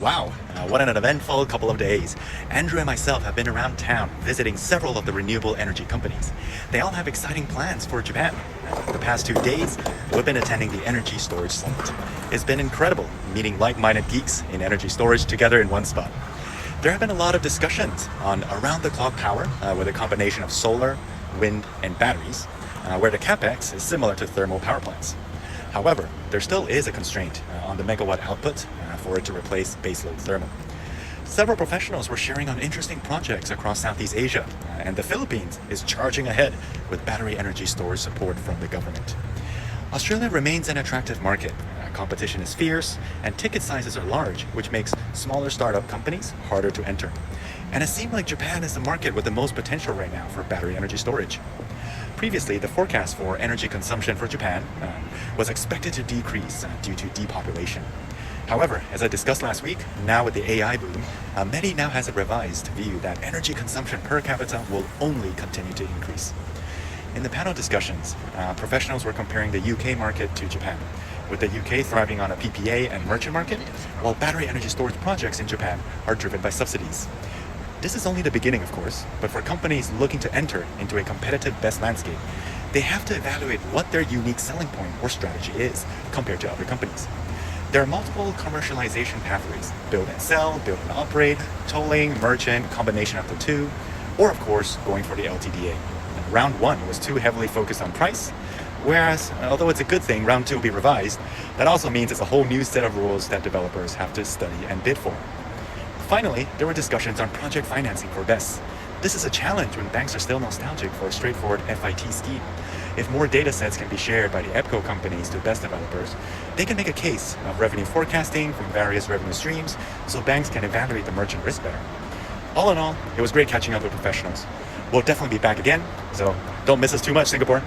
Wow, what an eventful couple of days. Andrew and myself have been around town visiting several of the renewable energy companies. They all have exciting plans for Japan. The past 2 days, we've been attending the Energy Storage Summit. It's been incredible meeting like-minded geeks in energy storage together in one spot. There have been a lot of discussions on around-the-clock power with a combination of solar, wind, and batteries, where the capex is similar to thermal power plants. However, there still is a constraint on the megawatt output for it to replace baseload thermal. Several professionals were sharing on interesting projects across Southeast Asia, and the Philippines is charging ahead with battery energy storage support from the government. Australia remains an attractive market. Competition is fierce, and ticket sizes are large, which makes smaller startup companies harder to enter. And it seems like Japan is the market with the most potential right now for battery energy storage. Previously, the forecast for energy consumption for Japan was expected to decrease due to depopulation. However, as I discussed last week, now with the AI boom, many now has a revised view that energy consumption per capita will only continue to increase. In the panel discussions, professionals were comparing the UK market to Japan, with the UK thriving on a PPA and merchant market, while battery energy storage projects in Japan are driven by subsidies. This is only the beginning, of course, but for companies looking to enter into a competitive BESS landscape, they have to evaluate what their unique selling point or strategy is compared to other companies. There are multiple commercialization pathways: build and sell, build and operate, tolling, merchant, combination of the two, or of course, going for the LTDA. Round 1 was too heavily focused on price, whereas, although it's a good thing round 2 will be revised, that also means it's a whole new set of rules that developers have to study and bid for. Finally, there were discussions on project financing for BESS. This is a challenge when banks are still nostalgic for a straightforward FIT scheme. If more data sets can be shared by the EPCO companies to BESS developers, they can make a case of revenue forecasting from various revenue streams so banks can evaluate the merchant risk better. All in all, it was great catching up with professionals. We'll definitely be back again, so don't miss us too much, Singapore.